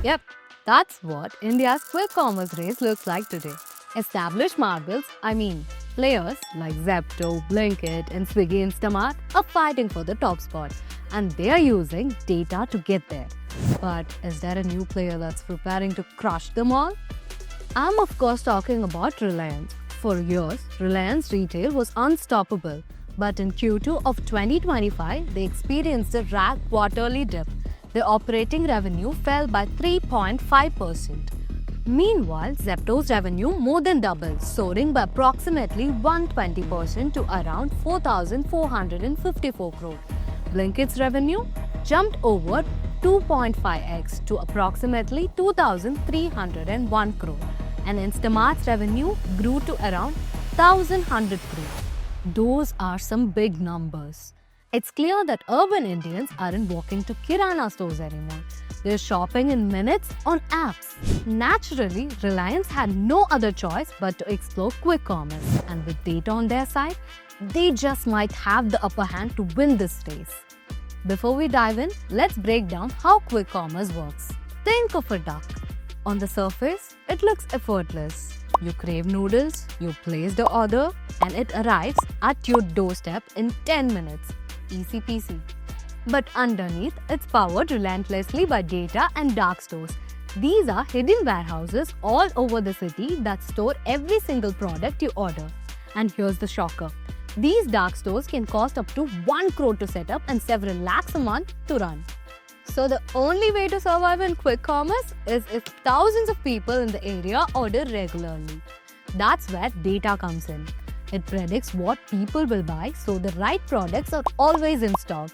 Yep, that's what India's quick commerce race looks like today. Established marbles, players like Zepto, Blinkit, and Swiggy Instamart are fighting for the top spot, and they are using data to get there. But is there a new player that's preparing to crush them all? I'm of course talking about Reliance. For years, Reliance Retail was unstoppable. But in Q2 of 2025, they experienced a quarterly dip. Their operating revenue fell by 3.5%. Meanwhile, Zepto's revenue more than doubled, soaring by approximately 120% to around 4,454 crore. Blinkit's revenue jumped over 2.5x to approximately 2,301 crore, and Instamart's revenue grew to around 1,100 crore. Those are some big numbers. It's clear that urban Indians aren't walking to Kirana stores anymore. They're shopping in minutes on apps. Naturally, Reliance had no other choice but to explore quick commerce, and with data on their side, they just might have the upper hand to win this race. Before we dive in, let's break down how quick commerce works. Think of a duck. On the surface, it looks effortless. You crave noodles, you place the order, and it arrives at your doorstep in 10 minutes. Easy peasy. But underneath, it's powered relentlessly by data and dark stores. These are hidden warehouses all over the city that store every single product you order. And here's the shocker. These dark stores can cost up to 1 crore to set up and several lakhs a month to run. So the only way to survive in quick commerce is if thousands of people in the area order regularly. That's where data comes in. It predicts what people will buy, so the right products are always in stock.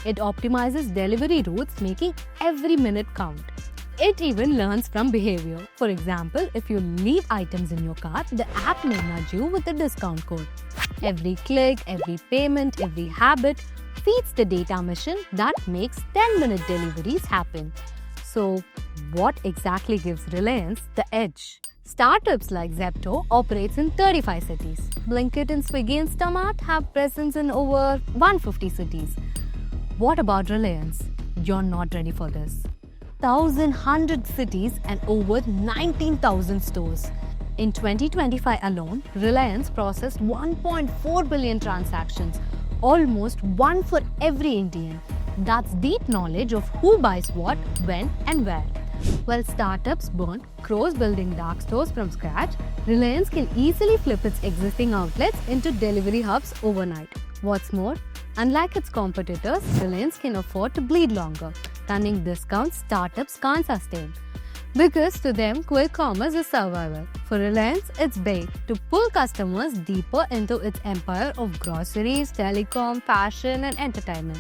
It optimizes delivery routes, making every minute count. It even learns from behavior. For example, if you leave items in your cart, the app may nudge you with a discount code. Every click, every payment, every habit feeds the data machine that makes 10-minute deliveries happen. So, what exactly gives Reliance the edge? Startups like Zepto operates in 35 cities. Blinkit and Swiggy Instamart have presence in over 150 cities. What about Reliance? You're not ready for this. 1,100 cities and over 19,000 stores. In 2025 alone, Reliance processed 1.4 billion transactions, almost one for every Indian. That's deep knowledge of who buys what, when, and where. While startups burn crores building dark stores from scratch, Reliance can easily flip its existing outlets into delivery hubs overnight. What's more, unlike its competitors, Reliance can afford to bleed longer, running discounts startups can't sustain. Because to them, quick commerce is survival. For Reliance, it's bait to pull customers deeper into its empire of groceries, telecom, fashion, and entertainment.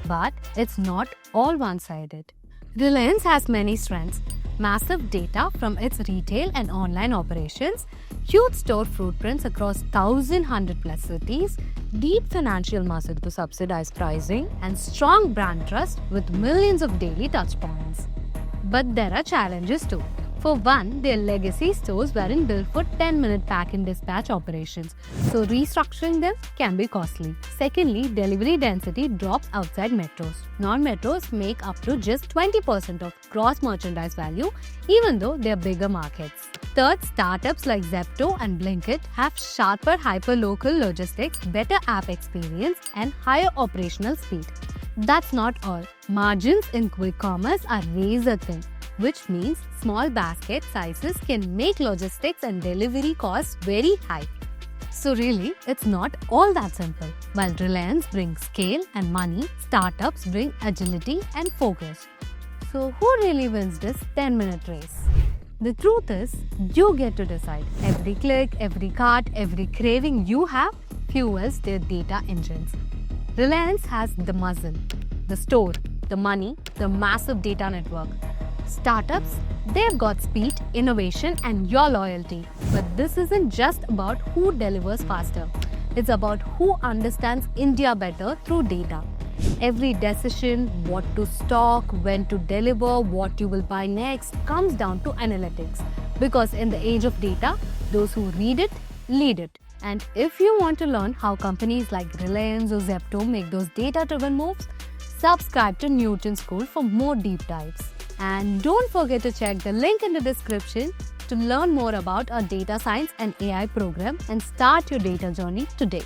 But it's not all one-sided. Reliance has many strengths. Massive data from its retail and online operations, huge store footprints across 1,100 plus cities, deep financial muscle to subsidize pricing, and strong brand trust with millions of daily touchpoints. But there are challenges too. For one, their legacy stores weren't built for 10-minute pack and dispatch operations, so restructuring them can be costly. Secondly, delivery density drops outside metros. Non-metros make up to just 20% of gross merchandise value, even though they're bigger markets. Third, startups like Zepto and Blinkit have sharper hyper-local logistics, better app experience, and higher operational speed. That's not all. Margins in quick commerce are razor thin, which means small basket sizes can make logistics and delivery costs very high. So really, it's not all that simple. While Reliance brings scale and money, startups bring agility and focus. So who really wins this 10-minute race? The truth is, you get to decide. Every click, every cart, every craving you have fuels their data engines. Reliance has the muscle, the store, the money, the massive data network. Startups, they've got speed, innovation, and your loyalty. But this isn't just about who delivers faster. It's about who understands India better through data. Every decision, what to stock, when to deliver, what you will buy next, comes down to analytics. Because in the age of data, those who read it, lead it. And if you want to learn how companies like Reliance or Zepto make those data-driven moves, subscribe to Newton School for more deep dives. And don't forget to check the link in the description to learn more about our data science and AI program and start your data journey today.